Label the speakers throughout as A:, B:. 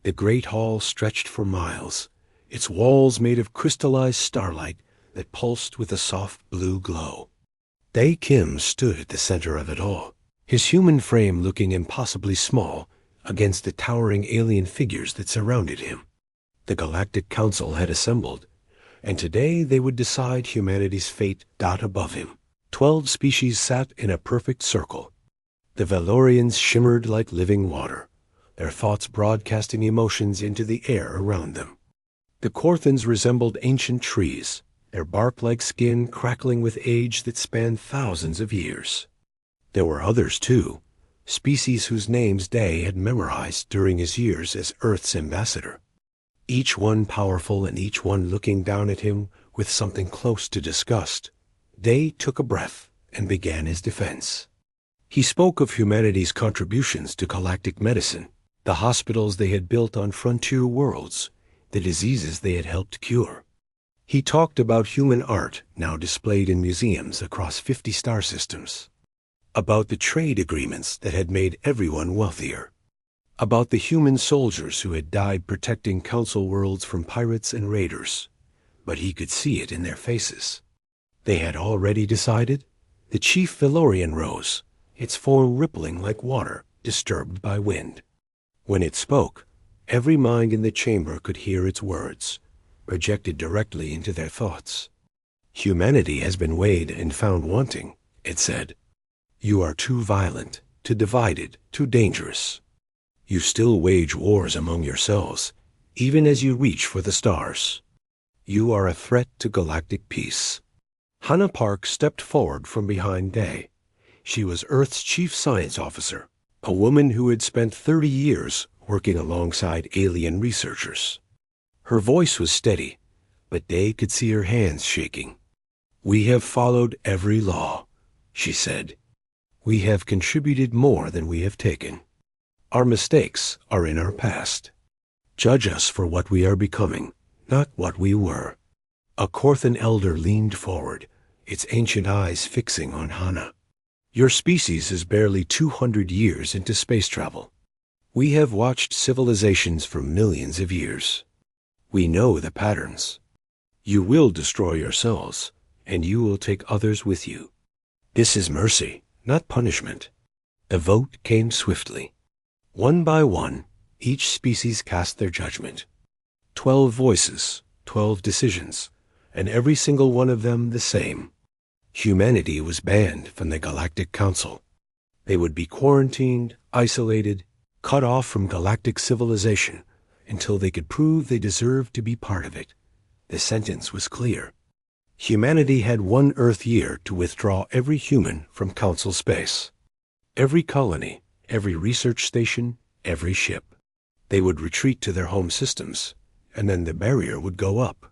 A: The great hall stretched for miles, its walls made of crystallized starlight that pulsed with a soft blue glow. Dae Kim stood at the center of it all, his human frame looking impossibly small against the towering alien figures that surrounded him. The Galactic Council had assembled, and today they would decide humanity's fate. Above him, 12 species sat in a perfect circle. The Valorians shimmered like living water, their thoughts broadcasting emotions into the air around them. The Korthans resembled ancient trees, their bark-like skin crackling with age that spanned thousands of years. There were others, too, species whose names Dae had memorized during his years as Earth's ambassador. Each one powerful and each one looking down at him with something close to disgust. Dae took a breath and began his defense. He spoke of humanity's contributions to galactic medicine, the hospitals they had built on frontier worlds, the diseases they had helped cure. He talked about human art now displayed in museums across 50 star systems, about the trade agreements that had made everyone wealthier, about the human soldiers who had died protecting Council worlds from pirates and raiders. But he could see it in their faces. They had already decided. The chief Valorian rose, its form rippling like water disturbed by wind. When it spoke, every mind in the chamber could hear its words, projected directly into their thoughts. Humanity has been weighed and found wanting, it said. You are too violent, too divided, too dangerous. You still wage wars among yourselves, even as you reach for the stars. You are a threat to galactic peace. Hannah Park stepped forward from behind Dae. She was Earth's chief science officer, a woman who had spent 30 years working alongside alien researchers. Her voice was steady, but Dae could see her hands shaking. We have followed every law, she said. We have contributed more than we have taken. Our mistakes are in our past. Judge us for what we are becoming, not what we were. A Korthan elder leaned forward, its ancient eyes fixing on Hannah. Your species is barely 200 years into space travel. We have watched civilizations for millions of years. We know the patterns. You will destroy yourselves, and you will take others with you. This is mercy, not punishment. The vote came swiftly. One by one, each species cast their judgment. 12 voices, 12 decisions, and every single one of them the same. Humanity was banned from the Galactic Council. They would be quarantined, isolated, cut off from galactic civilization until they could prove they deserved to be part of it. The sentence was clear. Humanity had 1 Earth year to withdraw every human from Council space. Every colony, every research station, every ship. They would retreat to their home systems, and then the barrier would go up.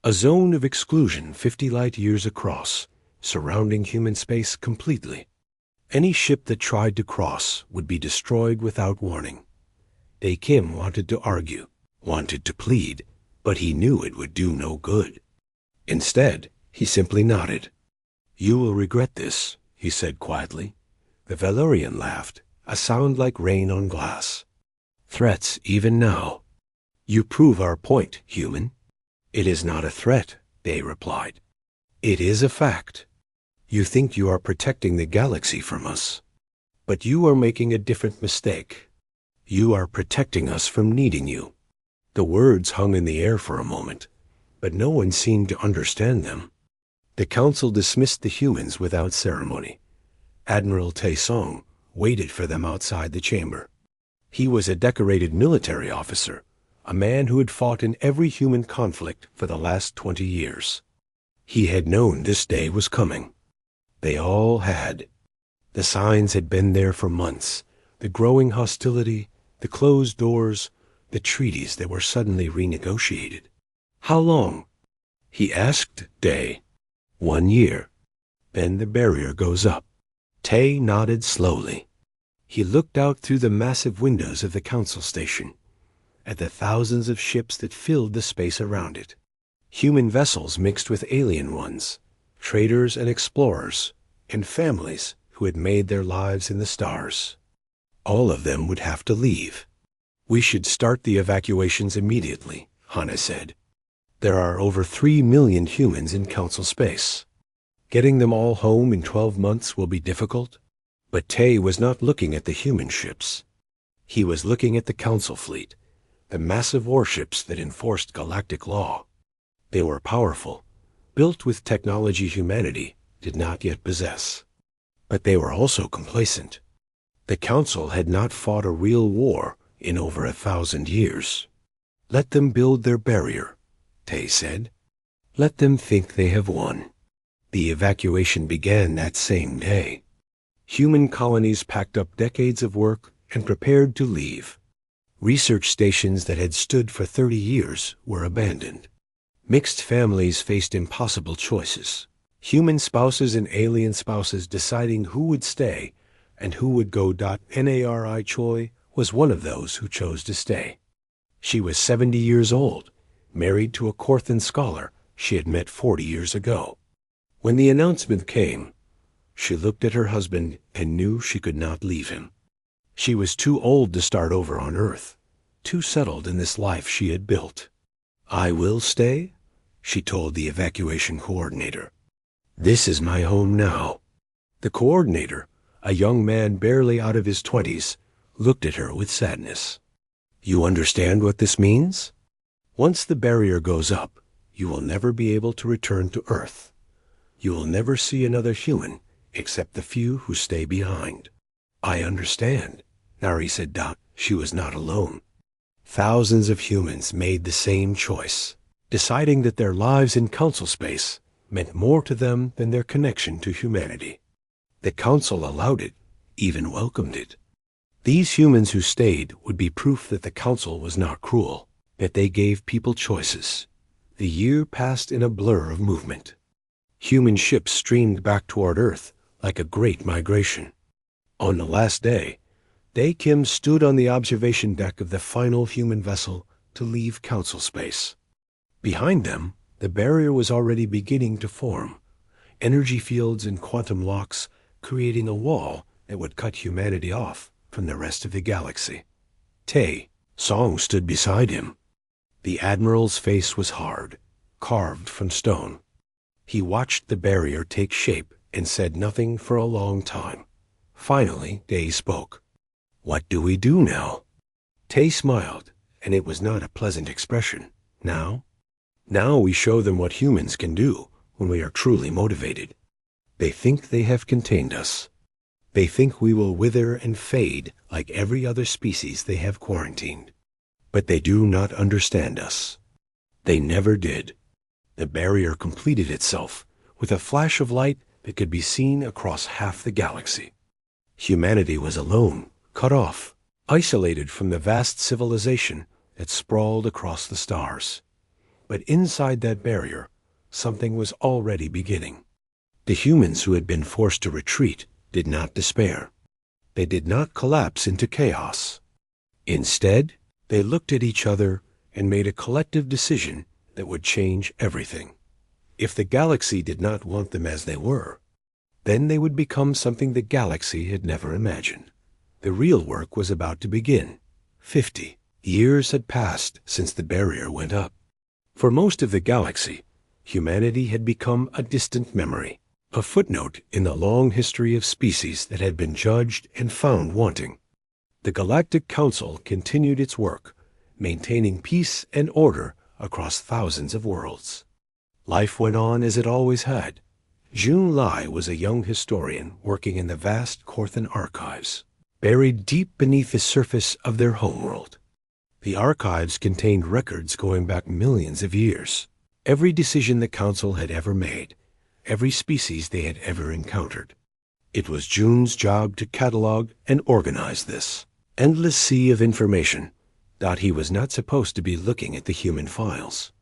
A: A zone of exclusion 50 light years across, surrounding human space completely. Any ship that tried to cross would be destroyed without warning. Dae Kim wanted to argue, wanted to plead, but he knew it would do no good. Instead, he simply nodded. You will regret this, he said quietly. The Valorian laughed, a sound like rain on glass. Threats even now. You prove our point, human. It is not a threat, Dae replied. It is a fact. You think you are protecting the galaxy from us. But you are making a different mistake. You are protecting us from needing you. The words hung in the air for a moment, but no one seemed to understand them. The council dismissed the humans without ceremony. Admiral Tae Song waited for them outside the chamber. He was a decorated military officer, a man who had fought in every human conflict for the last 20 years. He had known this day was coming. They all had. The signs had been there for months, the growing hostility, the closed doors, the treaties that were suddenly renegotiated. How long? He asked Dae. 1 year. Then the barrier goes up. Tae nodded slowly. He looked out through the massive windows of the council station, at the thousands of ships that filled the space around it. Human vessels mixed with alien ones, traders and explorers, and families who had made their lives in the stars. All of them would have to leave. We should start the evacuations immediately, Hana said. There are over 3 million humans in Council space. Getting them all home in 12 months will be difficult. But Tay was not looking at the human ships. He was looking at the Council fleet, the massive warships that enforced galactic law. They were powerful, built with technology humanity did not yet possess. But they were also complacent. The Council had not fought a real war in over 1,000 years. Let them build their barrier, Tay said. Let them think they have won. The evacuation began that same day. Human colonies packed up decades of work and prepared to leave. Research stations that had stood for 30 years were abandoned. Mixed families faced impossible choices. Human spouses and alien spouses deciding who would stay and who would go. Nari Choi was one of those who chose to stay. She was 70 years old, married to a Korthan scholar she had met 40 years ago. When the announcement came, she looked at her husband and knew she could not leave him. She was too old to start over on Earth, too settled in this life she had built. I will stay, she told the evacuation coordinator. This is my home now. The coordinator, a young man barely out of his 20s, looked at her with sadness. You understand what this means? Once the barrier goes up, you will never be able to return to Earth. You will never see another human except the few who stay behind. I understand, Nari said. She was not alone. Thousands of humans made the same choice, deciding that their lives in Council space meant more to them than their connection to humanity. The Council allowed it, even welcomed it. These humans who stayed would be proof that the Council was not cruel, that they gave people choices. The year passed in a blur of movement. Human ships streamed back toward Earth like a great migration. On the last day, Dae Kim stood on the observation deck of the final human vessel to leave Council space. Behind them, the barrier was already beginning to form, energy fields and quantum locks creating a wall that would cut humanity off from the rest of the galaxy. Tay, Song stood beside him. The Admiral's face was hard, carved from stone. He watched the barrier take shape and said nothing for a long time. Finally, Day spoke. What do we do now? Tay smiled, and it was not a pleasant expression. Now we show them what humans can do when we are truly motivated. They think they have contained us. They think we will wither and fade like every other species they have quarantined. But they do not understand us. They never did. The barrier completed itself with a flash of light that could be seen across half the galaxy. Humanity was alone, cut off, isolated from the vast civilization that sprawled across the stars. But inside that barrier, something was already beginning. The humans who had been forced to retreat did not despair. They did not collapse into chaos. Instead, they looked at each other and made a collective decision that would change everything. If the galaxy did not want them as they were, then they would become something the galaxy had never imagined. The real work was about to begin. 50 years had passed since the barrier went up. For most of the galaxy, humanity had become a distant memory, a footnote in the long history of species that had been judged and found wanting. The Galactic Council continued its work, maintaining peace and order across thousands of worlds. Life went on as it always had. Jun Lai was a young historian working in the vast Korthan archives, buried deep beneath the surface of their homeworld. The archives contained records going back millions of years, every decision the Council had ever made, every species they had ever encountered. It was Jun's job to catalog and organize this endless sea of information. He was not supposed to be looking at the human files.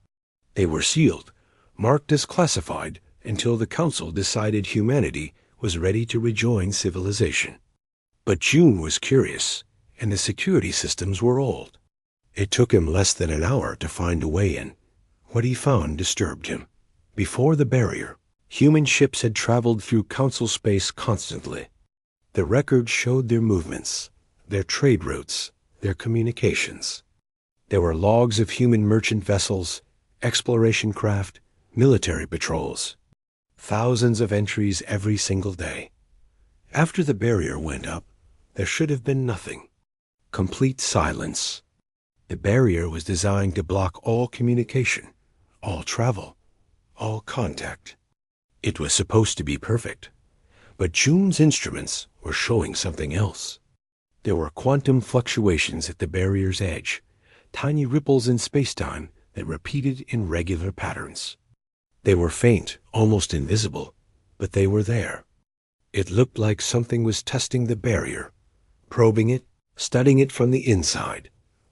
A: They were sealed, marked as classified, until the Council decided humanity was ready to rejoin civilization. But Jun was curious, and the security systems were old. It took him less than an hour to find a way in. What he found disturbed him. Before the barrier, human ships had traveled through Council space constantly. The records showed their movements, their trade routes, their communications. There were logs of human merchant vessels, exploration craft, military patrols. Thousands of entries every single day. After the barrier went up, there should have been nothing. Complete silence. The barrier was designed to block all communication, all travel, all contact. It was supposed to be perfect, but June's instruments were showing something else. There were quantum fluctuations at the barrier's edge, tiny ripples in space-time that repeated in regular patterns. They were faint, almost invisible, but they were there. It looked like something was testing the barrier, probing it, studying it from the inside.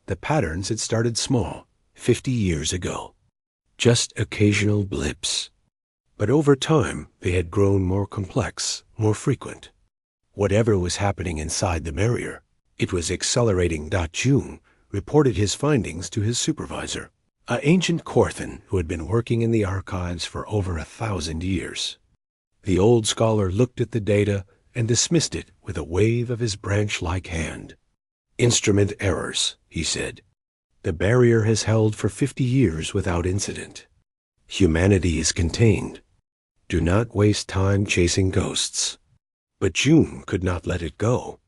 A: The patterns had started small, 50 years ago. Just occasional blips. But over time, they had grown more complex, more frequent. Whatever was happening inside the barrier, it was accelerating. June reported his findings to his supervisor, an ancient Korthan who had been working in the archives for over 1,000 years. The old scholar looked at the data and dismissed it with a wave of his branch-like hand. "Instrument errors," he said. "The barrier has held for 50 years without incident. Humanity is contained. Do not waste time chasing ghosts." But June could not let it go.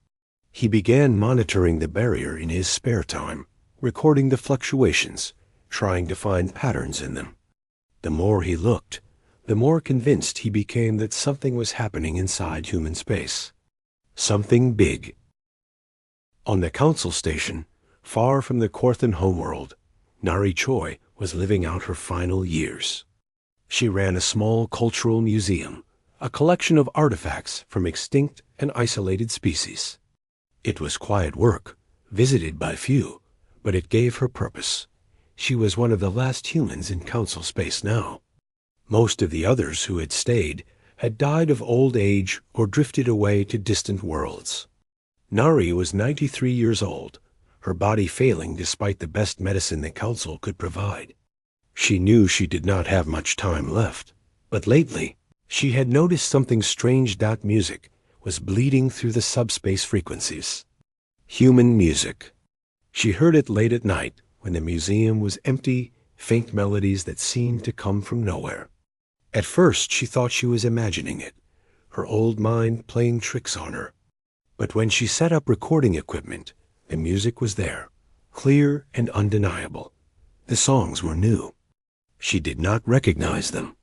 A: He began monitoring the barrier in his spare time, recording the fluctuations, trying to find patterns in them. The more he looked, the more convinced he became that something was happening inside human space. Something big. On the council station, far from the Korthan homeworld, Nari Choi was living out her final years. She ran a small cultural museum, a collection of artifacts from extinct and isolated species. It was quiet work, visited by few, but it gave her purpose. She was one of the last humans in council space now. Most of the others who had stayed had died of old age or drifted away to distant worlds. Nari was 93 years old, her body failing despite the best medicine the council could provide. She knew she did not have much time left, but lately she had noticed something strange. Music was bleeding through the subspace frequencies. Human music. She heard it late at night when the museum was empty, faint melodies that seemed to come from nowhere. At first she thought she was imagining it, her old mind playing tricks on her. But when she set up recording equipment, the music was there, clear and undeniable. The songs were new. She did not recognize them.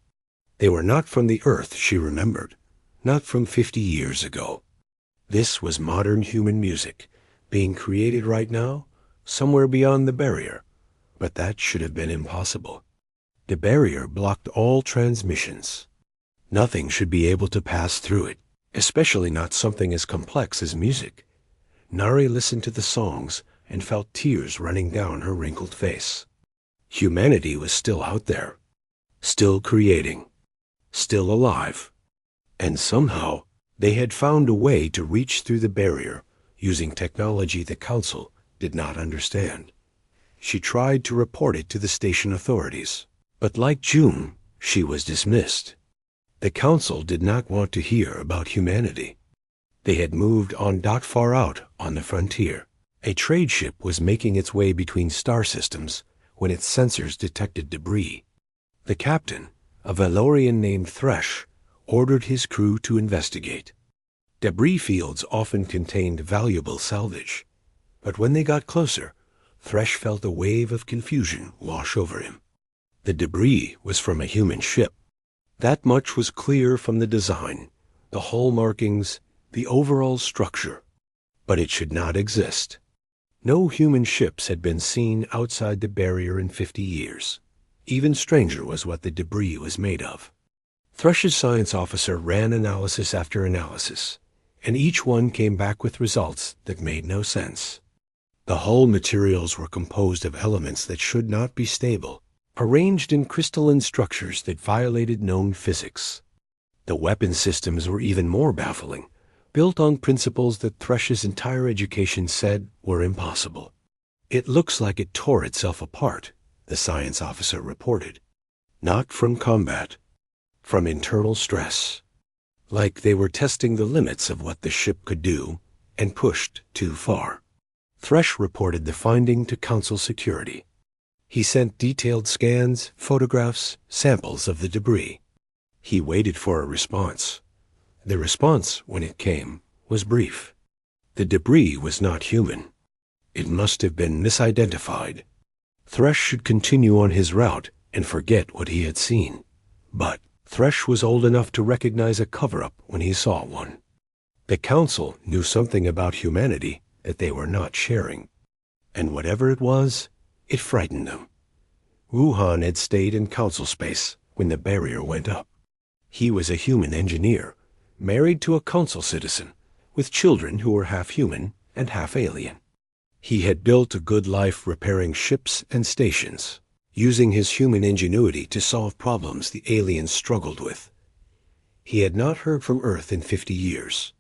A: They were not from the Earth she remembered, not from 50 years ago. This was modern human music, being created right now, somewhere beyond the barrier. But that should have been impossible. The barrier blocked all transmissions. Nothing should be able to pass through it, especially not something as complex as music. Nari listened to the songs and felt tears running down her wrinkled face. Humanity was still out there, still creating, still alive. And somehow they had found a way to reach through the barrier using technology the council did not understand. She tried to report it to the station authorities, but like June, she was dismissed. The council did not want to hear about humanity. They had moved on. Far out on the frontier, a trade ship was making its way between star systems when its sensors detected debris. The captain, a Valorian named Thresh, ordered his crew to investigate. Debris fields often contained valuable salvage, but when they got closer, Thresh felt a wave of confusion wash over him. The debris was from a human ship. That much was clear from the design, the hull markings, the overall structure. But it should not exist. No human ships had been seen outside the barrier in 50 years. Even stranger was what the debris was made of. Thresh's science officer ran analysis after analysis, and each one came back with results that made no sense. The hull materials were composed of elements that should not be stable, arranged in crystalline structures that violated known physics. The weapon systems were even more baffling, built on principles that Thresh's entire education said were impossible. "It looks like it tore itself apart," the science officer reported. "Not from combat, from internal stress. Like they were testing the limits of what the ship could do and pushed too far." Thresh reported the finding to Council security. He sent detailed scans, photographs, samples of the debris. He waited for a response. The response, when it came, was brief. The debris was not human. It must have been misidentified. Thresh should continue on his route and forget what he had seen. But Thresh was old enough to recognize a cover-up when he saw one. The Council knew something about humanity that they were not sharing. And whatever it was, it frightened them. Wuhan had stayed in Council space when the barrier went up. He was a human engineer, married to a Council citizen, with children who were half human and half alien. He had built a good life repairing ships and stations, using his human ingenuity to solve problems the aliens struggled with. He had not heard from Earth in 50 years.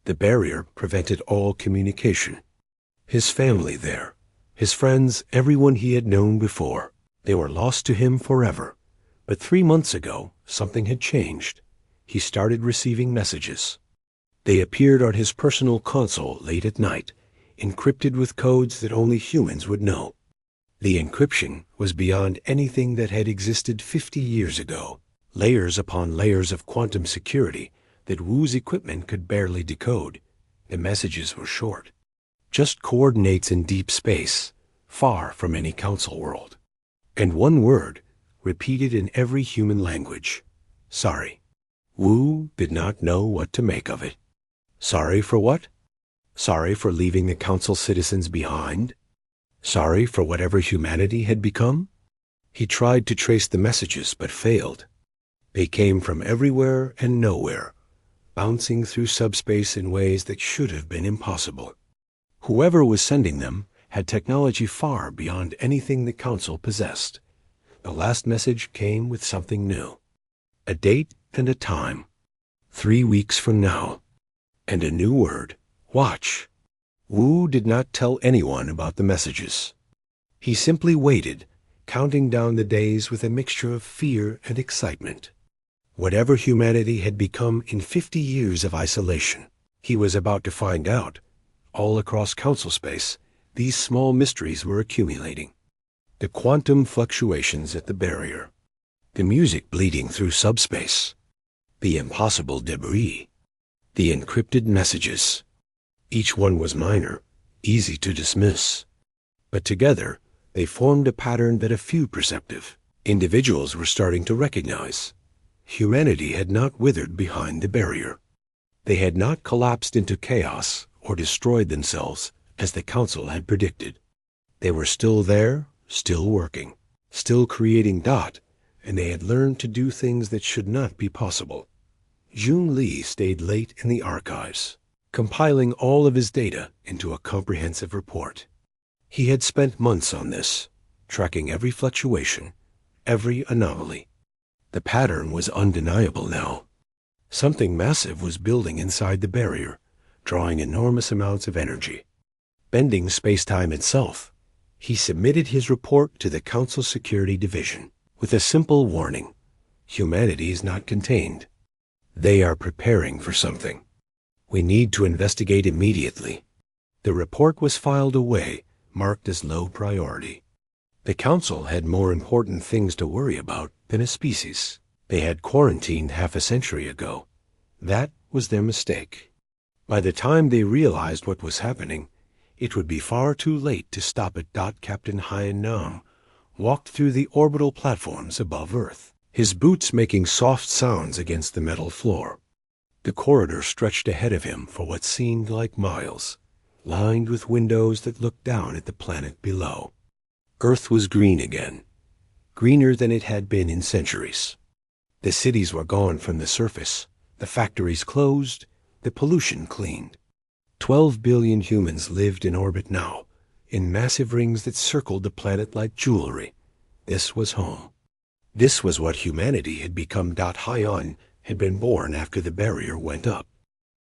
A: The barrier prevented all communication. His family there, his friends, everyone he had known before, they were lost to him forever. But 3 months ago, something had changed. He started receiving messages. They appeared on his personal console late at night, encrypted with codes that only humans would know. The encryption was beyond anything that had existed 50 years ago, layers upon layers of quantum security that Wu's equipment could barely decode. The messages were short, just coordinates in deep space, far from any Council world. And one word, repeated in every human language: sorry. Wu did not know what to make of it. Sorry for what? Sorry for leaving the Council citizens behind? Sorry for whatever humanity had become? He tried to trace the messages but failed. They came from everywhere and nowhere, bouncing through subspace in ways that should have been impossible. Whoever was sending them had technology far beyond anything the Council possessed. The last message came with something new. A date and a time. 3 weeks from now. And a new word: watch. Wu did not tell anyone about the messages. He simply waited, counting down the days with a mixture of fear and excitement. Whatever humanity had become in 50 years of isolation, he was about to find out. All across Council space, these small mysteries were accumulating. The quantum fluctuations at the barrier, the music bleeding through subspace, the impossible debris, the encrypted messages. Each one was minor, easy to dismiss. But together, they formed a pattern that a few perceptive individuals were starting to recognize. Humanity had not withered behind the barrier. They had not collapsed into chaos or destroyed themselves as the Council had predicted. They were still there, still working, still creating dot, and they had learned to do things that should not be possible. Jun Li stayed late in the archives, compiling all of his data into a comprehensive report. He had spent months on this, tracking every fluctuation, every anomaly. The pattern was undeniable now. Something massive was building inside the barrier, drawing enormous amounts of energy, bending space-time itself. He submitted his report to the Council Security Division with a simple warning: humanity is not contained. They are preparing for something. We need to investigate immediately. The report was filed away, marked as low priority. The Council had more important things to worry about than a species they had quarantined half a century ago. That was their mistake. By the time they realized what was happening, it would be far too late to stop it. Captain Haiyan Nam walked through the orbital platforms above Earth, his boots making soft sounds against the metal floor. The corridor stretched ahead of him for what seemed like miles, lined with windows that looked down at the planet below. Earth was green again, greener than it had been in centuries. The cities were gone from the surface, the factories closed, the pollution cleaned. 12 billion humans lived in orbit now, in massive rings that circled the planet like jewelry. This was home. This was what humanity had become. Haiyan had been born after the barrier went up.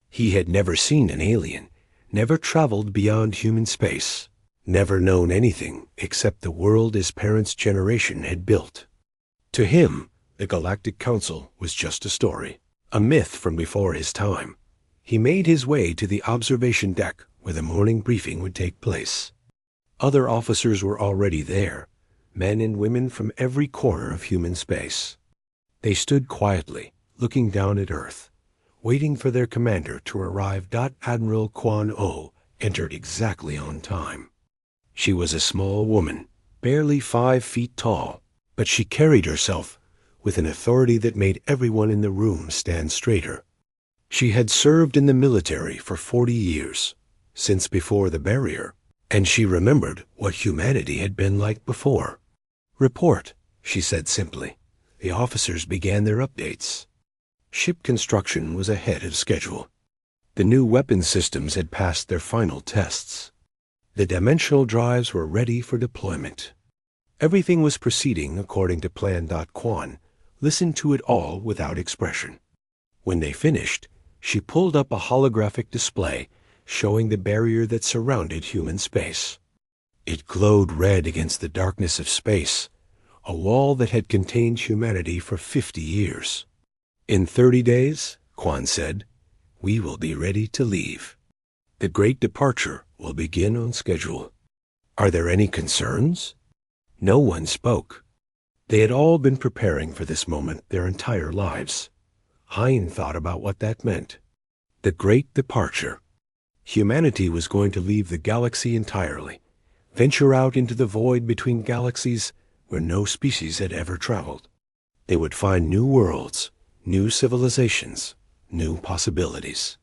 A: He had never seen an alien, never traveled beyond human space, never known anything except the world his parents' generation had built. To him, the Galactic Council was just a story, a myth from before his time. He made his way to the observation deck where the morning briefing would take place. Other officers were already there, men and women from every corner of human space. They stood quietly, looking down at Earth, waiting for their commander to arrive. Admiral Quan O entered exactly on time. She was a small woman, barely 5 feet tall, but she carried herself with an authority that made everyone in the room stand straighter. She had served in the military for 40 years, since before the barrier, and she remembered what humanity had been like before. "Report," she said simply. The officers began their updates. Ship construction was ahead of schedule. The new weapon systems had passed their final tests. The dimensional drives were ready for deployment. Everything was proceeding according to plan. Quan listened to it all without expression. When they finished, she pulled up a holographic display showing the barrier that surrounded human space. It glowed red against the darkness of space, a wall that had contained humanity for 50 years. "In 30 days, Quan said, we will be ready to leave. The great departure will begin on schedule. Are there any concerns?" No one spoke. They had all been preparing for this moment their entire lives. Hein thought about what that meant. The great departure. Humanity was going to leave the galaxy entirely, venture out into the void between galaxies where no species had ever traveled. They would find new worlds, new civilizations, new possibilities.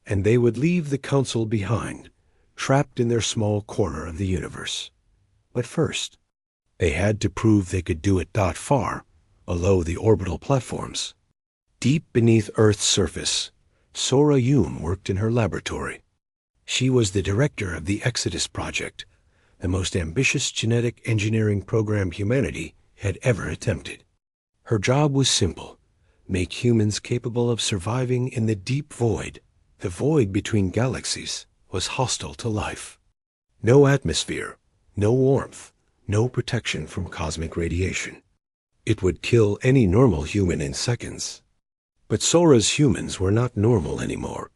A: And they would leave the Council behind, trapped in their small corner of the universe. But first, they had to prove they could do it. Far below the orbital platforms, deep beneath Earth's surface, Sora Yoon worked in her laboratory. She was the director of the Exodus Project, the most ambitious genetic engineering program humanity had ever attempted. Her job was simple: make humans capable of surviving in the deep void. The void between galaxies was hostile to life. No atmosphere, no warmth, no protection from cosmic radiation. It would kill any normal human in seconds. But Sora's humans were not normal anymore.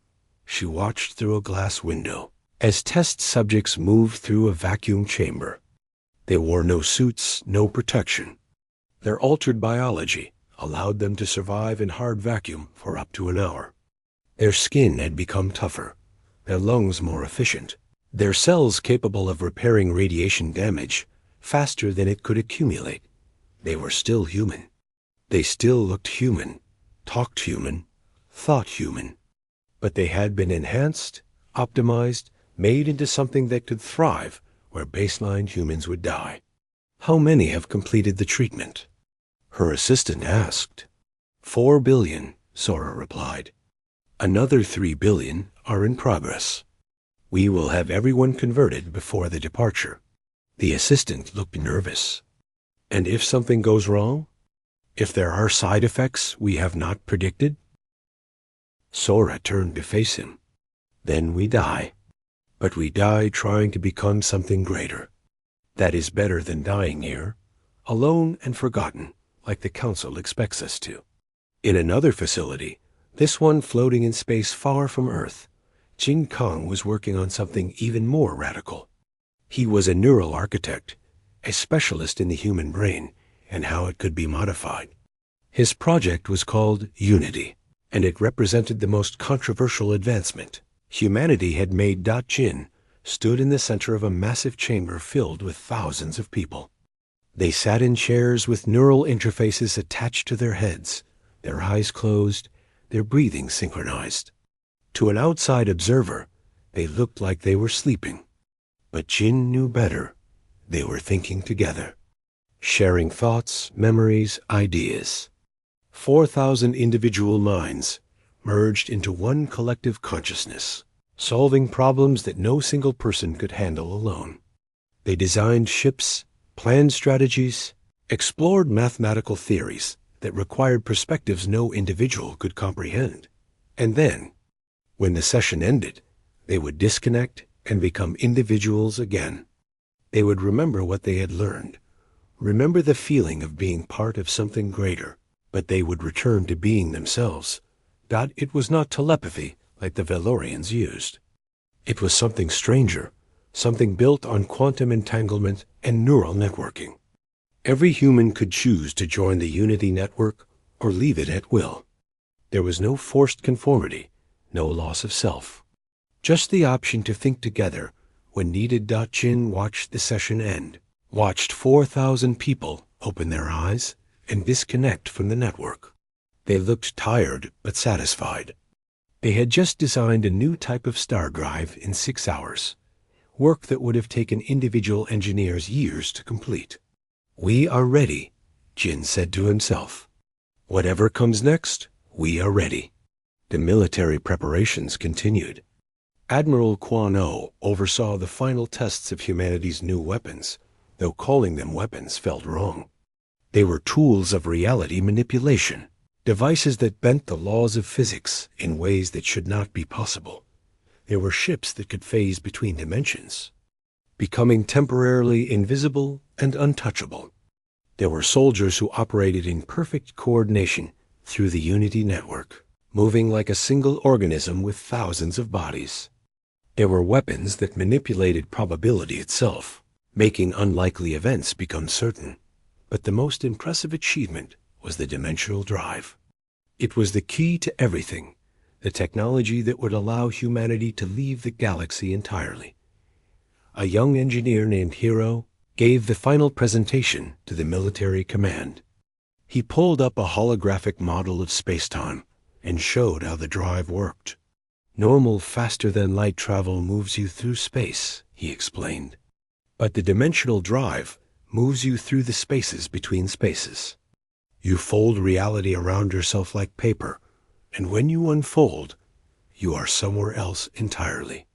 A: She watched through a glass window as test subjects moved through a vacuum chamber. They wore no suits, no protection. Their altered biology allowed them to survive in hard vacuum for up to an hour. Their skin had become tougher, their lungs more efficient, their cells capable of repairing radiation damage faster than it could accumulate. They were still human. They still looked human, talked human, thought human. But they had been enhanced, optimized, made into something that could thrive where baseline humans would die. "How many have completed the treatment?" her assistant asked. 4 billion, Sora replied. "Another 3 billion are in progress. We will have everyone converted before the departure." The assistant looked nervous. "And if something goes wrong? If there are side effects we have not predicted?" Sora turned to face him. "Then we die. But we die trying to become something greater. That is better than dying here, alone and forgotten, like the Council expects us to." In another facility, this one floating in space far from Earth, Jin Kang was working on something even more radical. He was a neural architect, a specialist in the human brain and how it could be modified. His project was called Unity, and it represented the most controversial advancement. Humanity had made. Jin stood in the center of a massive chamber filled with thousands of people. They sat in chairs with neural interfaces attached to their heads, their eyes closed, their breathing synchronized. To an outside observer, they looked like they were sleeping. But Jin knew better. They were thinking together, sharing thoughts, memories, ideas. 4,000 individual minds merged into one collective consciousness, solving problems that no single person could handle alone. They designed ships, planned strategies, explored mathematical theories that required perspectives no individual could comprehend. And then, when the session ended, they would disconnect and become individuals again. They would remember what they had learned, remember the feeling of being part of something greater, but they would return to being themselves. It was not telepathy like the Valorians used. It was something stranger, something built on quantum entanglement and neural networking. Every human could choose to join the Unity network or leave it at will. There was no forced conformity, no loss of self. Just the option to think together when needed. Jin watched the session end, watched 4,000 people open their eyes and disconnect from the network. They looked tired but satisfied. They had just designed a new type of star drive in 6 hours, work that would have taken individual engineers years to complete. "We are ready," Jin said to himself. "Whatever comes next, we are ready." The military preparations continued. Admiral Quan-O oversaw the final tests of humanity's new weapons, though calling them weapons felt wrong. They were tools of reality manipulation, devices that bent the laws of physics in ways that should not be possible. They were ships that could phase between dimensions, becoming temporarily invisible and untouchable. There were soldiers who operated in perfect coordination through the Unity network, moving like a single organism with thousands of bodies. There were weapons that manipulated probability itself, making unlikely events become certain. But the most impressive achievement was the dimensional drive. It was the key to everything, the technology that would allow humanity to leave the galaxy entirely. A young engineer named Hiro gave the final presentation to the military command. He pulled up a holographic model of space-time and showed how the drive worked. "Normal faster-than-light travel moves you through space," he explained. "But the dimensional drive moves you through the spaces between spaces. You fold reality around yourself like paper, and when you unfold, you are somewhere else entirely.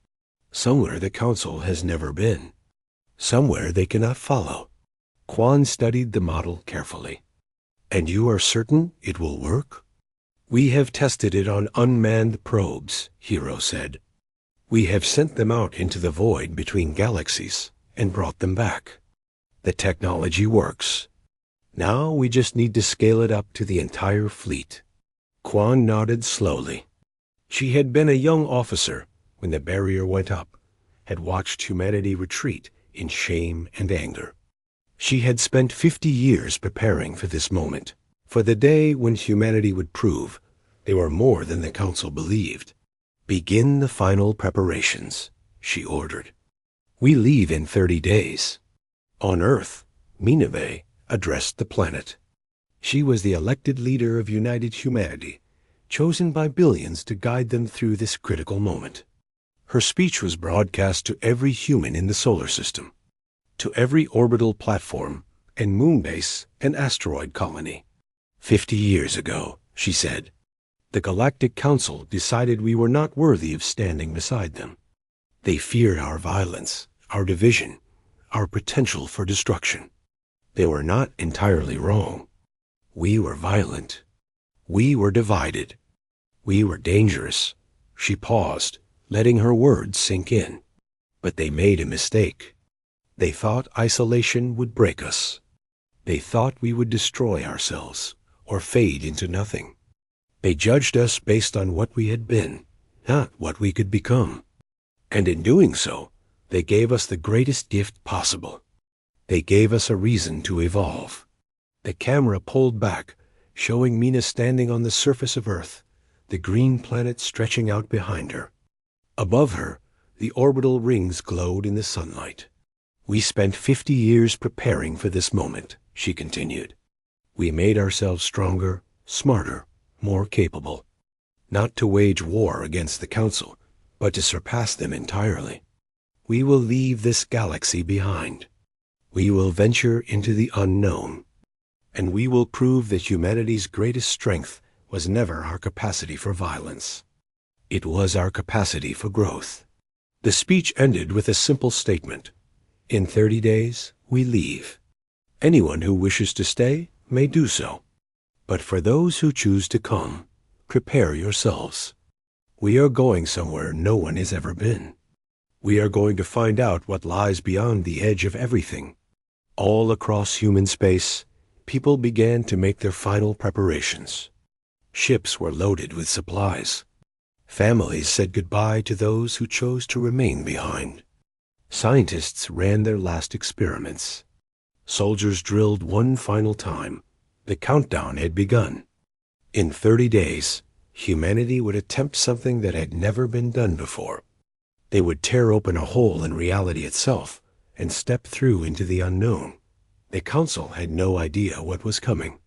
A: Somewhere the Council has never been. Somewhere they cannot follow." Quan studied the model carefully. "And you are certain it will work?" "We have tested it on unmanned probes," Hiro said. "We have sent them out into the void between galaxies and brought them back. The technology works. Now we just need to scale it up to the entire fleet." Quan nodded slowly. She had been a young officer when the barrier went up, had watched humanity retreat in shame and anger. She had spent 50 years preparing for this moment, for the day when humanity would prove they were more than the Council believed. "Begin the final preparations," she ordered. "We leave in 30 days. On Earth, Minave addressed the planet. She was the elected leader of united humanity, chosen by billions to guide them through this critical moment. Her speech was broadcast to every human in the solar system, to every orbital platform and moon base and asteroid colony. 50 years ago," she said, "the Galactic Council decided we were not worthy of standing beside them. They feared our violence, our division, our potential for destruction. They were not entirely wrong. We were violent. We were divided. We were dangerous." She paused, letting her words sink in. "But they made a mistake. They thought isolation would break us. They thought we would destroy ourselves or fade into nothing. They judged us based on what we had been, not what we could become. And in doing so, they gave us the greatest gift possible. They gave us a reason to evolve." The camera pulled back, showing Mina standing on the surface of Earth, the green planet stretching out behind her. Above her, the orbital rings glowed in the sunlight. "We spent 50 years preparing for this moment," she continued. "We made ourselves stronger, smarter, more capable. Not to wage war against the Council, but to surpass them entirely. We will leave this galaxy behind. We will venture into the unknown. And we will prove that humanity's greatest strength was never our capacity for violence. It was our capacity for growth." The speech ended with a simple statement. "In 30 days, we leave. Anyone who wishes to stay may do so. But for those who choose to come, prepare yourselves. We are going somewhere no one has ever been. We are going to find out what lies beyond the edge of everything." All across human space, people began to make their final preparations. Ships were loaded with supplies. Families said goodbye to those who chose to remain behind. Scientists ran their last experiments. Soldiers drilled one final time. The countdown had begun. In 30 days, humanity would attempt something that had never been done before. They would tear open a hole in reality itself and step through into the unknown. The Council had no idea what was coming.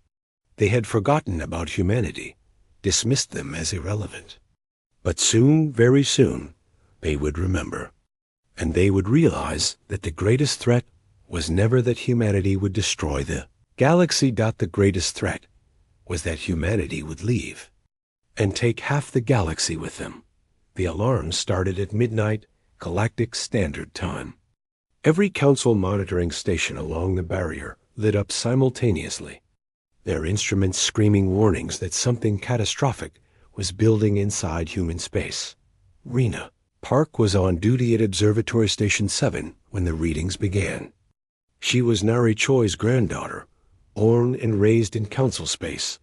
A: They had forgotten about humanity, dismissed them as irrelevant. But soon, very soon, they would remember. And they would realize that the greatest threat was never that humanity would destroy the galaxy. The greatest threat was that humanity would leave and take half the galaxy with them. The alarm started at midnight, Galactic Standard Time. Every Council monitoring station along the barrier lit up simultaneously, their instruments screaming warnings that something catastrophic was building inside human space. Rena Park was on duty at Observatory Station 7 when the readings began. She was Nari Choi's granddaughter, born and raised in Council space,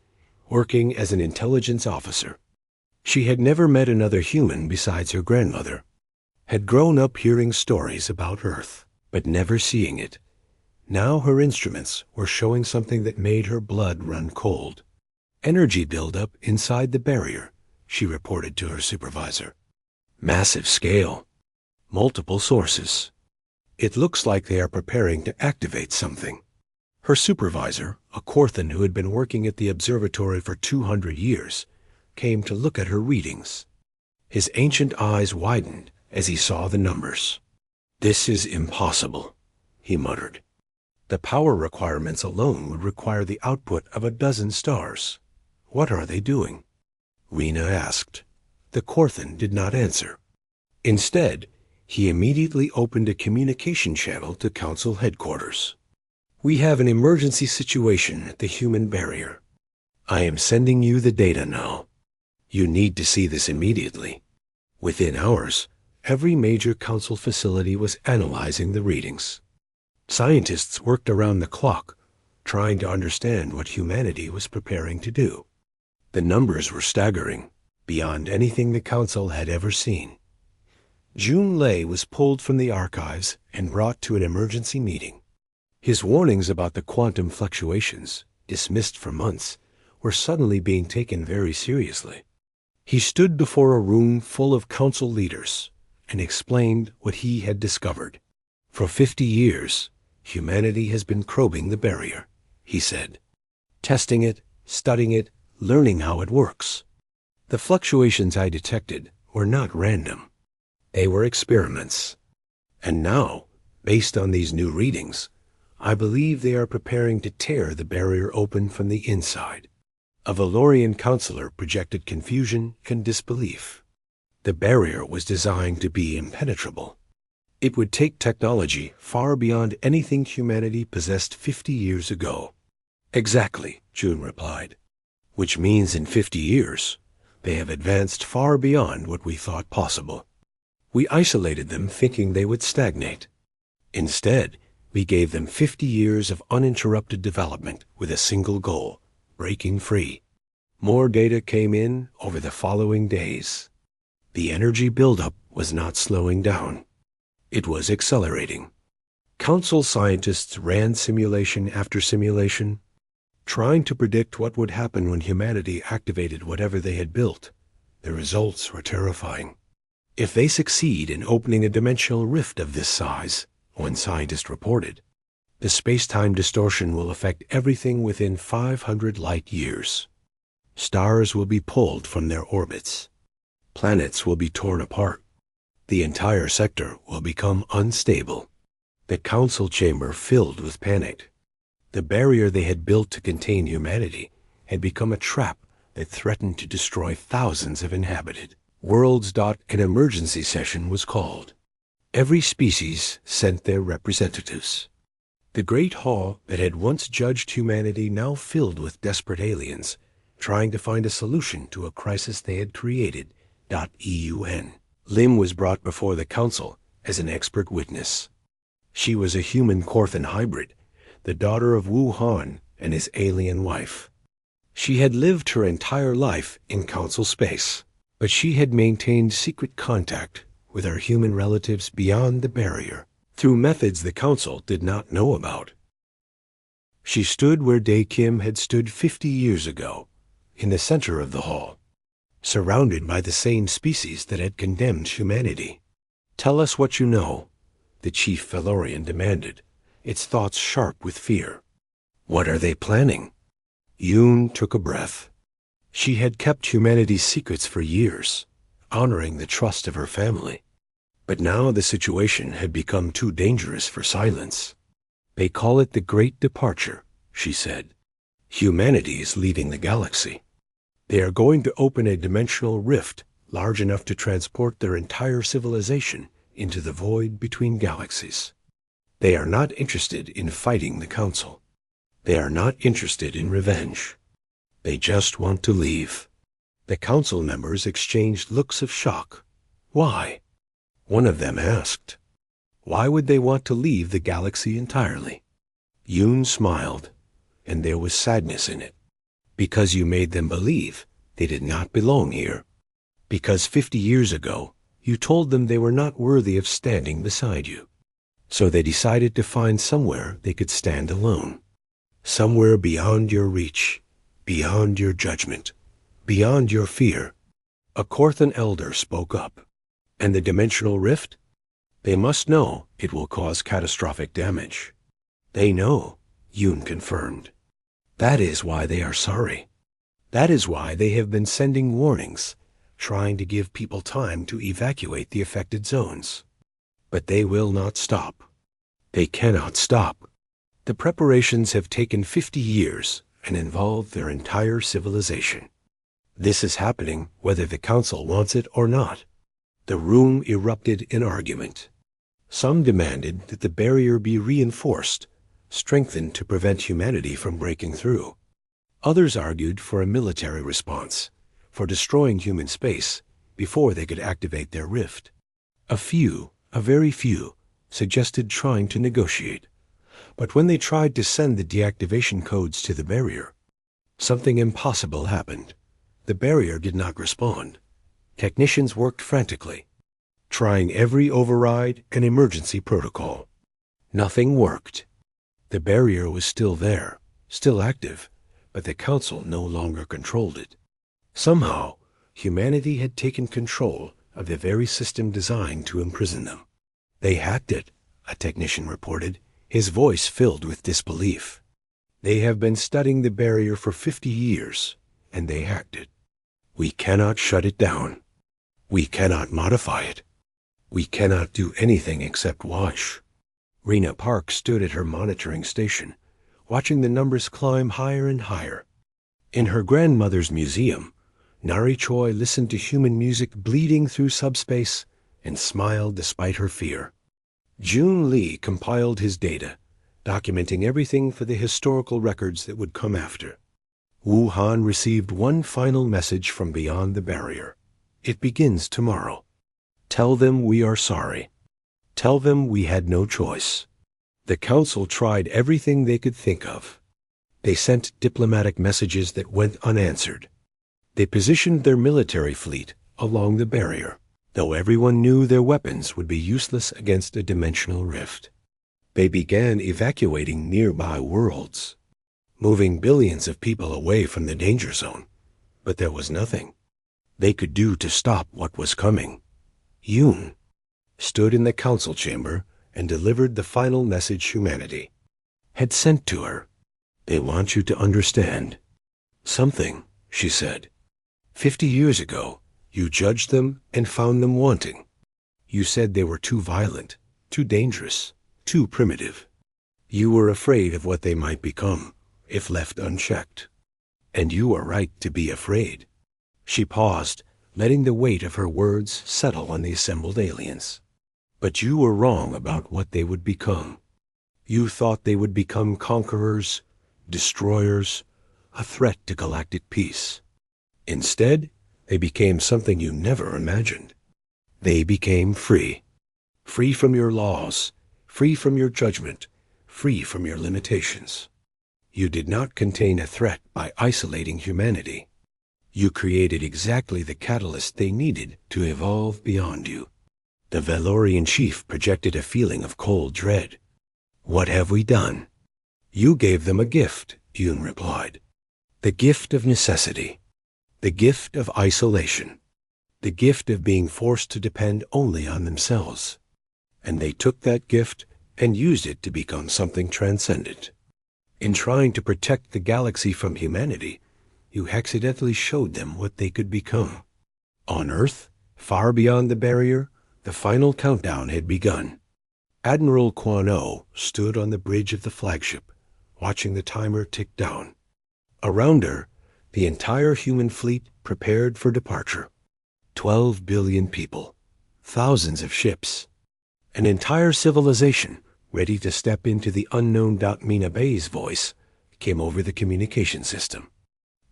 A: working as an intelligence officer. She had never met another human besides her grandmother, had grown up hearing stories about Earth, but never seeing it. Now her instruments were showing something that made her blood run cold. Energy buildup inside the barrier, she reported to her supervisor. Massive scale. Multiple sources. It looks like they are preparing to activate something. Her supervisor, a Korthan who had been working at the observatory for 200 years, came to look at her readings. His ancient eyes widened as he saw the numbers. "This is impossible," he muttered. "The power requirements alone would require the output of a dozen stars. What are they doing?" Rena asked. The Korthan did not answer. Instead, he immediately opened a communication channel to Council headquarters. "We have an emergency situation at the human barrier. I am sending you the data now. You need to see this immediately." Within hours, every major Council facility was analyzing the readings. Scientists worked around the clock, trying to understand what humanity was preparing to do. The numbers were staggering, beyond anything the Council had ever seen. Jun Lei was pulled from the archives and brought to an emergency meeting. His warnings about the quantum fluctuations, dismissed for months, were suddenly being taken very seriously. He stood before a room full of Council leaders and explained what he had discovered. "For 50 years, humanity has been probing the barrier," he said. "Testing it, studying it, learning how it works. The fluctuations I detected were not random. They were experiments. And now, based on these new readings, I believe they are preparing to tear the barrier open from the inside." A Valorian counselor projected confusion and disbelief. The barrier was designed to be impenetrable. It would take technology far beyond anything humanity possessed 50 years ago. "Exactly," June replied. "Which means in 50 years, they have advanced far beyond what we thought possible. We isolated them thinking they would stagnate. Instead, we gave them 50 years of uninterrupted development with a single goal: breaking free." More data came in over the following days. The energy buildup was not slowing down. It was accelerating. Council scientists ran simulation after simulation, trying to predict what would happen when humanity activated whatever they had built. The results were terrifying. If they succeed in opening a dimensional rift of this size, one scientist reported, the space-time distortion will affect everything within 500 light years. Stars will be pulled from their orbits. Planets will be torn apart. The entire sector will become unstable. The Council chamber filled with panic. The barrier they had built to contain humanity had become a trap that threatened to destroy thousands of inhabited worlds. An emergency session was called. Every species sent their representatives. The great hall that had once judged humanity now filled with desperate aliens, trying to find a solution to a crisis they had created. EUN. Lim was brought before the Council as an expert witness. She was a human Korthan hybrid, the daughter of Wu Han and his alien wife. She had lived her entire life in Council space, But she had maintained secret contact with her human relatives beyond the barrier, through methods the Council did not know about. She stood where Dae Kim had stood 50 years ago, in the center of the hall, surrounded by the same species that had condemned humanity. "Tell us what you know," the chief Valorian demanded, its thoughts sharp with fear. "What are they planning?" Yoon took a breath. She had kept humanity's secrets for years, honoring the trust of her family. But now the situation had become too dangerous for silence. "They call it the Great Departure," she said. "Humanity is leaving the galaxy. They are going to open a dimensional rift large enough to transport their entire civilization into the void between galaxies. They are not interested in fighting the Council. They are not interested in revenge. They just want to leave." The Council members exchanged looks of shock. "Why?" One of them asked. "Why would they want to leave the galaxy entirely?" Yoon smiled, and there was sadness in it. "Because you made them believe they did not belong here. Because 50 years ago, you told them they were not worthy of standing beside you. So they decided to find somewhere they could stand alone. Somewhere beyond your reach, beyond your judgment, beyond your fear." A Korthan elder spoke up. "And the dimensional rift? They must know it will cause catastrophic damage." "They know," Yoon confirmed. "That is why they are sorry. That is why they have been sending warnings, trying to give people time to evacuate the affected zones. But they will not stop. They cannot stop. The preparations have taken 50 years and involved their entire civilization. This is happening whether the Council wants it or not." The room erupted in argument. Some demanded that the barrier be reinforced, strengthened to prevent humanity from breaking through. Others argued for a military response, for destroying human space before they could activate their rift. A few, a very few, suggested trying to negotiate. But when they tried to send the deactivation codes to the barrier, something impossible happened. The barrier did not respond. Technicians worked frantically, trying every override and emergency protocol. Nothing worked. The barrier was still there, still active, but the Council no longer controlled it. Somehow, humanity had taken control of the very system designed to imprison them. "They hacked it," a technician reported, his voice filled with disbelief. "They have been studying the barrier for 50 years, and they hacked it. We cannot shut it down. We cannot modify it. We cannot do anything except watch." Rena Park stood at her monitoring station, watching the numbers climb higher and higher. In her grandmother's museum, Nari Choi listened to human music bleeding through subspace and smiled despite her fear. Jun Lee compiled his data, documenting everything for the historical records that would come after. Wu Han received one final message from beyond the barrier. "It begins tomorrow. Tell them we are sorry. Tell them we had no choice." The Council tried everything they could think of. They sent diplomatic messages that went unanswered. They positioned their military fleet along the barrier, though everyone knew their weapons would be useless against a dimensional rift. They began evacuating nearby worlds, moving billions of people away from the danger zone. But there was nothing they could do to stop what was coming. Yoon stood in the Council chamber and delivered the final message humanity had sent to her. "They want you to understand something," she said. 50 years ago, you judged them and found them wanting. You said they were too violent, too dangerous, too primitive. You were afraid of what they might become if left unchecked. And you are right to be afraid." She paused, letting the weight of her words settle on the assembled aliens. "But you were wrong about what they would become. You thought they would become conquerors, destroyers, a threat to galactic peace. Instead, they became something you never imagined. They became free. Free from your laws, free from your judgment, free from your limitations. You did not contain a threat by isolating humanity. You created exactly the catalyst they needed to evolve beyond you. The Valorian chief projected a feeling of cold dread. What have we done? You gave them a gift, Yoon replied. The gift of necessity. The gift of isolation. The gift of being forced to depend only on themselves. And they took that gift and used it to become something transcendent. In trying to protect the galaxy from humanity, you accidentally showed them what they could become. On Earth, far beyond the barrier, the final countdown had begun. Admiral Quan-O stood on the bridge of the flagship, watching the timer tick down. Around her, the entire human fleet prepared for departure. 12 billion people, thousands of ships, an entire civilization ready to step into the unknown. Mina Bay's voice came over the communication system,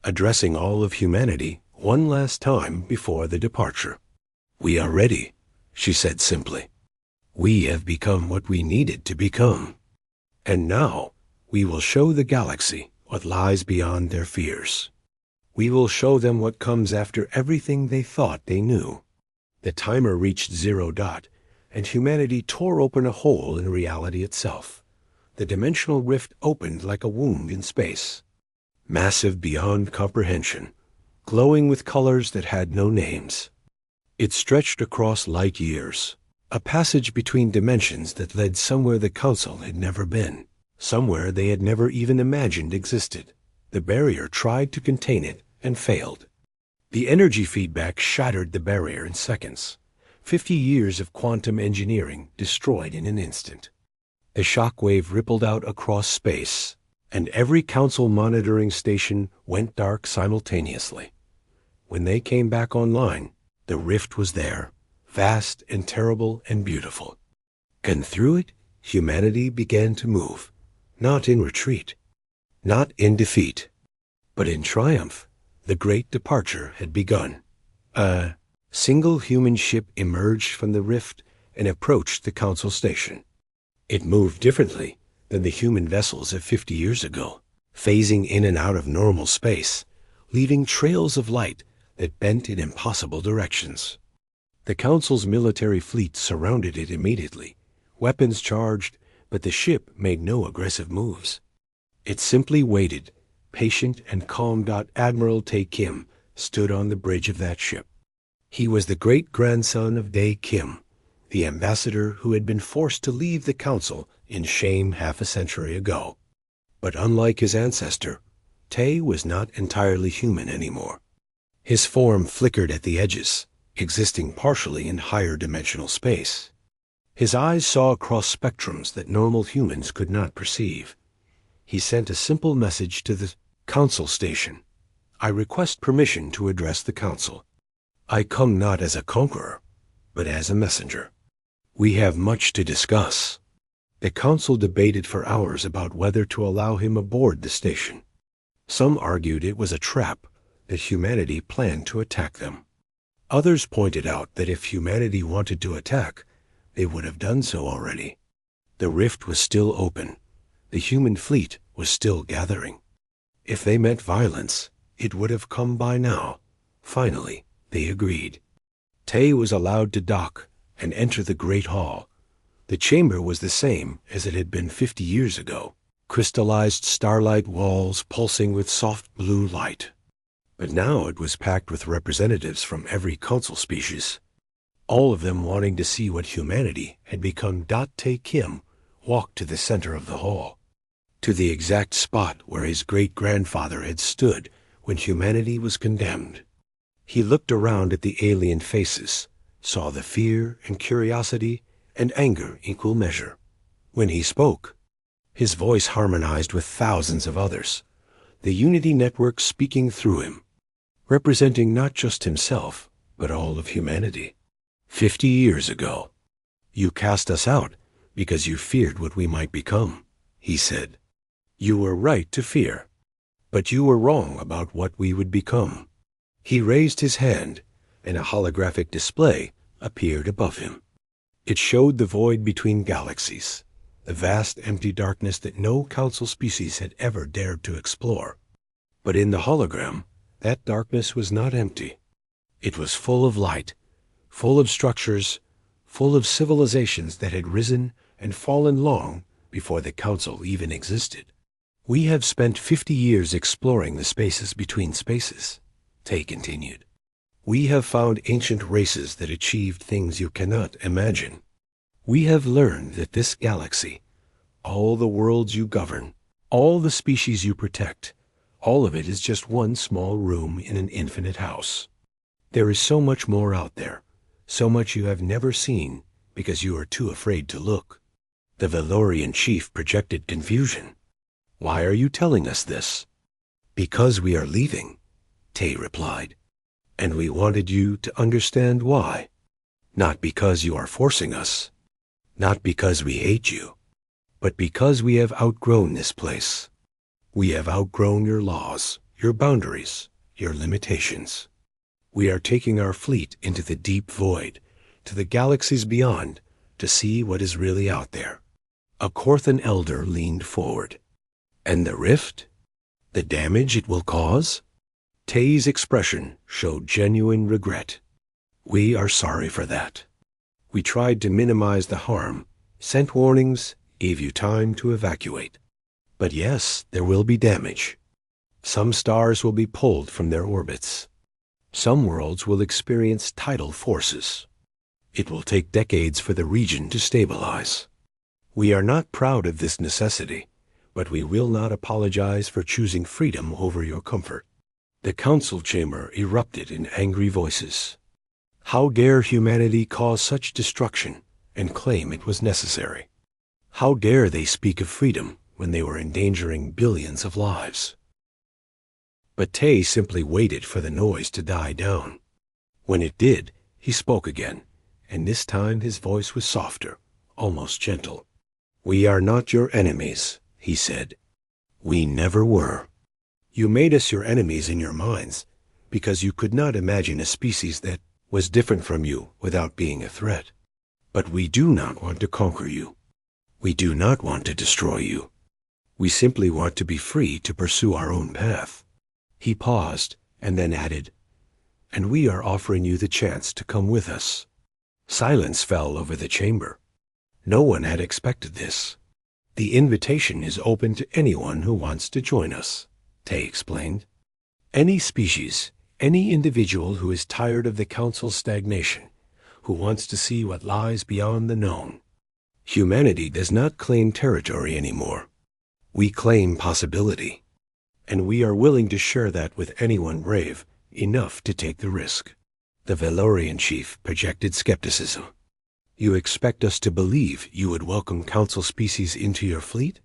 A: addressing all of humanity one last time before the departure. We are ready, she said simply. We have become what we needed to become. And now we will show the galaxy what lies beyond their fears. We will show them what comes after everything they thought they knew. The timer reached 0, and humanity tore open a hole in reality itself. The dimensional rift opened like a wound in space, massive beyond comprehension, glowing with colors that had no names. It stretched across light years, a passage between dimensions that led somewhere the Council had never been, somewhere they had never even imagined existed. The barrier tried to contain it and failed. The energy feedback shattered the barrier in seconds. 50 years of quantum engineering destroyed in an instant. The shockwave rippled out across space, and every Council monitoring station went dark simultaneously. When they came back online, the rift was there, vast and terrible and beautiful. And through it, humanity began to move, not in retreat, not in defeat, but in triumph. The great departure had begun. A single human ship emerged from the rift and approached the Council station. It moved differently than the human vessels of 50 years ago, phasing in and out of normal space, leaving trails of light that bent in impossible directions. The Council's military fleet surrounded it immediately, weapons charged, but the ship made no aggressive moves. It simply waited, patient and calm. Admiral Tae Kim stood on the bridge of that ship. He was the great-grandson of Dae Kim, the ambassador who had been forced to leave the Council in shame half a century ago. But unlike his ancestor, Tae was not entirely human anymore. His form flickered at the edges, existing partially in higher dimensional space. His eyes saw across spectrums that normal humans could not perceive. He sent a simple message to the Council station. I request permission to address the Council. I come not as a conqueror, but as a messenger. We have much to discuss. The Council debated for hours about whether to allow him aboard the station. Some argued it was a trap, that humanity planned to attack them. Others pointed out that if humanity wanted to attack, they would have done so already. The rift was still open. The human fleet was still gathering. If they meant violence, it would have come by now. Finally, they agreed. Tae was allowed to dock and enter the Great Hall. The chamber was the same as it had been 50 years ago, crystallized starlight walls pulsing with soft blue light. But now it was packed with representatives from every Council species, all of them wanting to see what humanity had become. Tae Kim walked to the center of the hall, to the exact spot where his great-grandfather had stood when humanity was condemned. He looked around at the alien faces, saw the fear and curiosity and anger equal measure. When he spoke, his voice harmonized with thousands of others, the Unity Network speaking through him, representing not just himself, but all of humanity. 50 years ago, you cast us out because you feared what we might become, he said. You were right to fear, but you were wrong about what we would become. He raised his hand, and a holographic display appeared above him. It showed the void between galaxies, the vast empty darkness that no Council species had ever dared to explore. But in the hologram, That darkness was not empty. It was full of light, full of structures, full of civilizations that had risen and fallen long before the Council even existed. We have spent 50 years exploring the spaces between spaces, Tay continued. We have found ancient races that achieved things you cannot imagine. We have learned that this galaxy, all the worlds you govern, all the species you protect, all of it is just one small room in an infinite house. There is so much more out there, so much you have never seen because you are too afraid to look. The Valorian chief projected confusion. Why are you telling us this? Because we are leaving, Tay replied. And we wanted you to understand why. Not because you are forcing us. Not because we hate you. But because we have outgrown this place. We have outgrown your laws, your boundaries, your limitations. We are taking our fleet into the deep void, to the galaxies beyond, to see what is really out there. A Corthan elder leaned forward. And the rift? The damage it will cause? Tay's expression showed genuine regret. We are sorry for that. We tried to minimize the harm, sent warnings, gave you time to evacuate. But yes, there will be damage. Some stars will be pulled from their orbits. Some worlds will experience tidal forces. It will take decades for the region to stabilize. We are not proud of this necessity, but we will not apologize for choosing freedom over your comfort. The council chamber erupted in angry voices. How dare humanity cause such destruction and claim it was necessary? How dare they speak of freedom when they were endangering billions of lives? But Tay simply waited for the noise to die down. When it did, he spoke again, and this time his voice was softer, almost gentle. We are not your enemies, he said. We never were. You made us your enemies in your minds because you could not imagine a species that was different from you without being a threat. But we do not want to conquer you. We do not want to destroy you. We simply want to be free to pursue our own path. He paused and then added, and we are offering you the chance to come with us. Silence fell over the chamber. No one had expected this. The invitation is open to anyone who wants to join us, Tay explained. Any species, any individual who is tired of the Council's stagnation, who wants to see what lies beyond the known. Humanity does not claim territory anymore. We claim possibility. And we are willing to share that with anyone brave enough to take the risk. The Valorian chief projected skepticism. You expect us to believe you would welcome Council species into your fleet?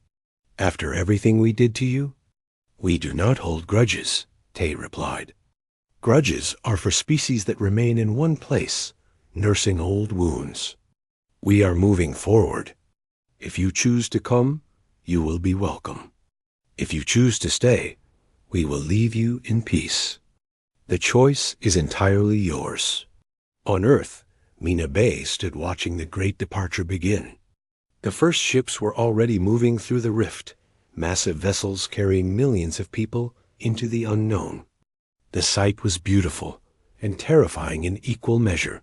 A: After everything we did to you? We do not hold grudges, Tay replied. Grudges are for species that remain in one place, nursing old wounds. We are moving forward. If you choose to come, you will be welcome. If you choose to stay, we will leave you in peace. The choice is entirely yours. On Earth, Mina Bay stood watching the great departure begin. The first ships were already moving through the rift, massive vessels carrying millions of people into the unknown. The sight was beautiful and terrifying in equal measure,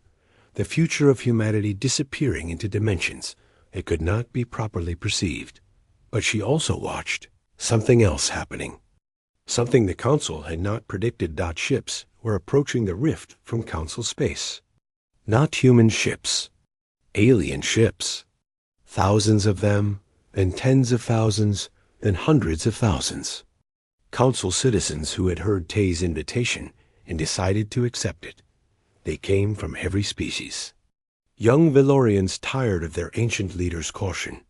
A: the future of humanity disappearing into dimensions it could not be properly perceived. But she also watched something else happening. Something the Council had not predicted. Ships were approaching the rift from Council space. Not human ships, alien ships. Thousands of them, then tens of thousands, then hundreds of thousands. Council citizens who had heard Tay's invitation and decided to accept it. They came from every species. Young Valorians tired of their ancient leader's caution.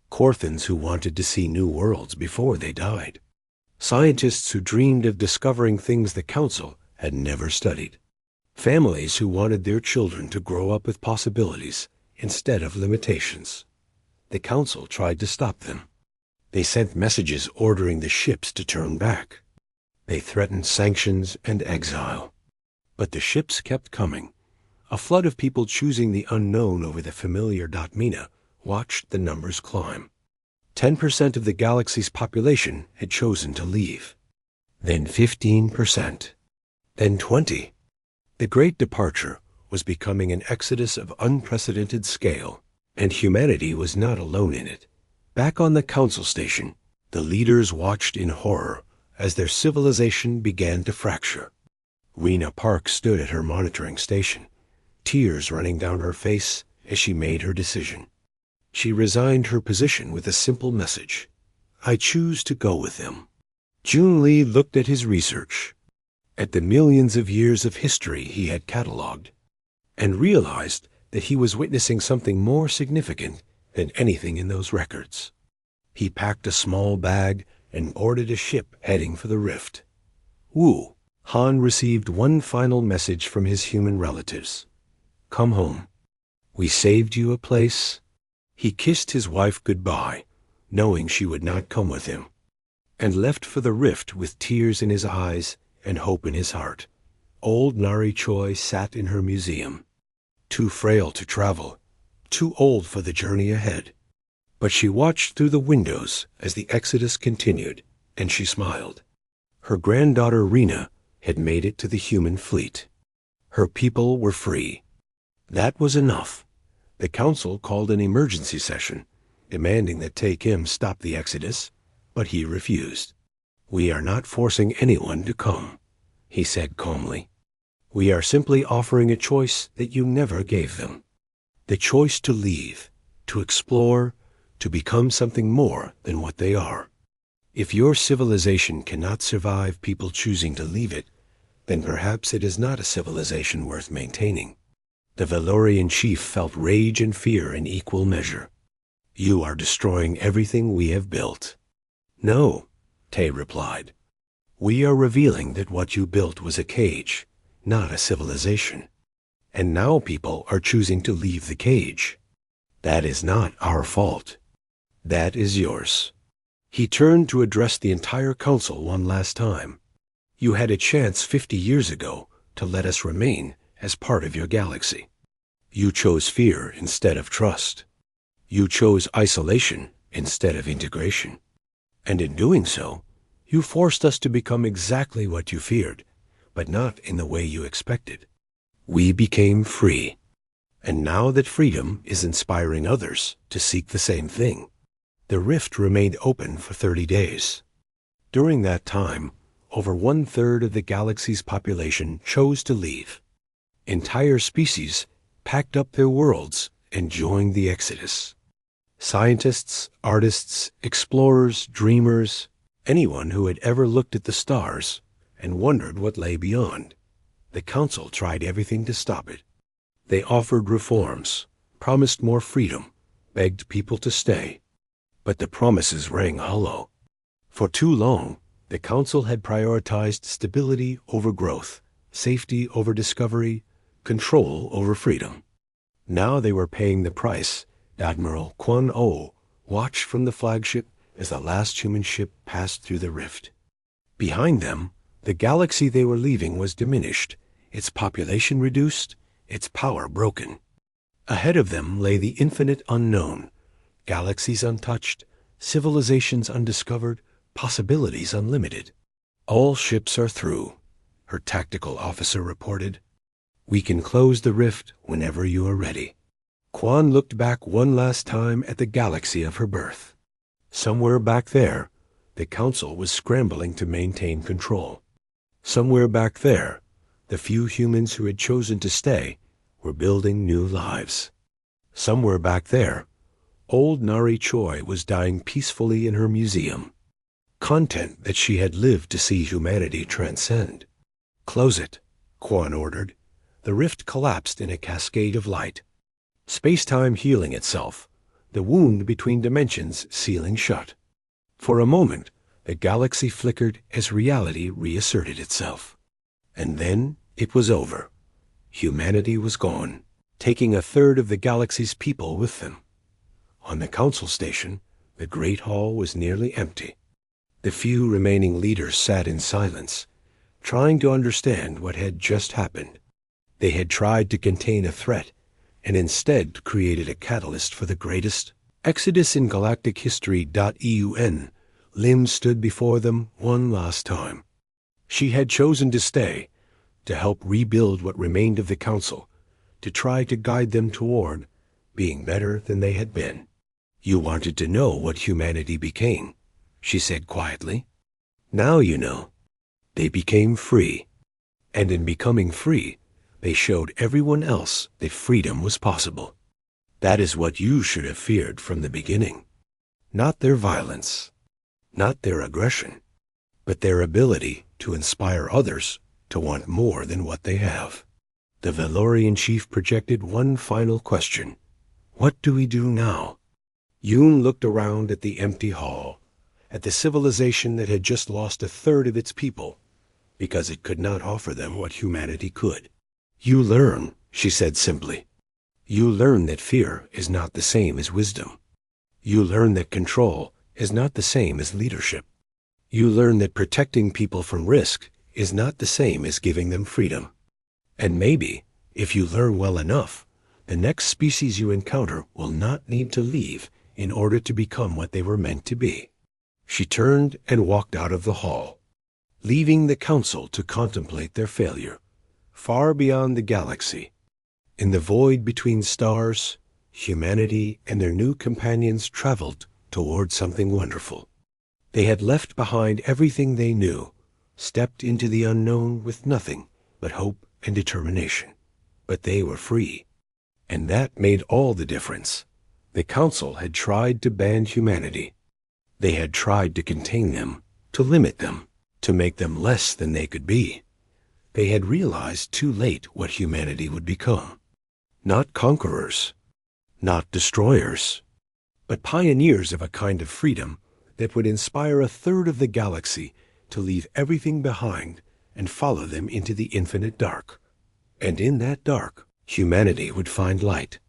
A: Corthans who wanted to see new worlds before they died. Scientists who dreamed of discovering things the Council had never studied. Families who wanted their children to grow up with possibilities instead of limitations. The Council tried to stop them. They sent messages ordering the ships to turn back. They threatened sanctions and exile. But the ships kept coming. A flood of people choosing the unknown over the familiar. Mina watched the numbers climb. 10% of the galaxy's population had chosen to leave. Then 15%. then 20. The Great Departure was becoming an exodus of unprecedented scale, and humanity was not alone in it. Back on the council station, the leaders watched in horror as their civilization began to fracture. Rena Park stood at her monitoring station, tears running down her face as she made her decision. She resigned her position with a simple message: I choose to go with them. Jun Lee looked at his research, at the millions of years of history he had catalogued, and realized that he was witnessing something more significant than anything in those records. He packed a small bag and boarded a ship heading for the rift. Wu Han received one final message from his human relatives. Come home. We saved you a place. He kissed his wife goodbye, knowing she would not come with him, and left for the rift with tears in his eyes and hope in his heart. Old Nari Choi sat in her museum, too frail to travel, too old for the journey ahead. But she watched through the windows as the exodus continued, and she smiled. Her granddaughter Rena had made it to the human fleet. Her people were free. That was enough. The council called an emergency session, demanding that Tae Kim stop the exodus, but he refused. We are not forcing anyone to come, he said calmly. We are simply offering a choice that you never gave them. The choice to leave, to explore, to become something more than what they are. If your civilization cannot survive people choosing to leave it, then perhaps it is not a civilization worth maintaining. The Valorian chief felt rage and fear in equal measure. You are destroying everything we have built. No, Tae replied. We are revealing that what you built was a cage, not a civilization. And now people are choosing to leave the cage. That is not our fault. That is yours. He turned to address the entire council one last time. You had a chance 50 years ago to let us remain as part of your galaxy. You chose fear instead of trust. You chose isolation instead of integration. And in doing so, you forced us to become exactly what you feared, but not in the way you expected. We became free. And now that freedom is inspiring others to seek the same thing, the rift remained open for 30 days. During that time, over 1/3 of the galaxy's population chose to leave. Entire species packed up their worlds and joined the exodus. Scientists, artists, explorers, dreamers, anyone who had ever looked at the stars and wondered what lay beyond. The council tried everything to stop it. They offered reforms, promised more freedom, begged people to stay. But the promises rang hollow. For too long, the council had prioritized stability over growth, safety over discovery, control over freedom. Now they were paying the price. Admiral Kwon-Oh watched from the flagship as the last human ship passed through the rift. Behind them, the galaxy they were leaving was diminished, its population reduced, its power broken. Ahead of them lay the infinite unknown, galaxies untouched, civilizations undiscovered, possibilities unlimited. All ships are through, her tactical officer reported. We can close the rift whenever you are ready. Kwon looked back one last time at the galaxy of her birth. Somewhere back there, the council was scrambling to maintain control. Somewhere back there, the few humans who had chosen to stay were building new lives. Somewhere back there, old Nari Choi was dying peacefully in her museum. Content that she had lived to see humanity transcend. Close it, Kwon ordered. The rift collapsed in a cascade of light. Space-time healing itself, the wound between dimensions sealing shut. For a moment, the galaxy flickered as reality reasserted itself. And then it was over. Humanity was gone, taking 1/3 of the galaxy's people with them. On the council station, the great hall was nearly empty. The few remaining leaders sat in silence, trying to understand what had just happened. They had tried to contain a threat, and instead created a catalyst for the greatest exodus in galactic history. Lim stood before them one last time. She had chosen to stay, to help rebuild what remained of the council, to try to guide them toward being better than they had been. You wanted to know what humanity became, she said quietly. Now you know. They became free. And in becoming free, they showed everyone else that freedom was possible. That is what you should have feared from the beginning. Not their violence, not their aggression, but their ability to inspire others to want more than what they have. The Valorian chief projected one final question. What do we do now? Yoon looked around at the empty hall, at the civilization that had just lost a third of its people, because it could not offer them what humanity could. You learn, she said simply. You learn that fear is not the same as wisdom. You learn that control is not the same as leadership. You learn that protecting people from risk is not the same as giving them freedom. And maybe, if you learn well enough, the next species you encounter will not need to leave in order to become what they were meant to be. She turned and walked out of the hall, leaving the council to contemplate their failure, far beyond the galaxy. In the void between stars, humanity and their new companions traveled toward something wonderful. They had left behind everything they knew, stepped into the unknown with nothing but hope and determination. But they were free, and that made all the difference. The council had tried to ban humanity. They had tried to contain them, to limit them, to make them less than they could be. They had realized too late what humanity would become. Not conquerors, not destroyers, but pioneers of a kind of freedom that would inspire a third of the galaxy to leave everything behind and follow them into the infinite dark. And in that dark, humanity would find light.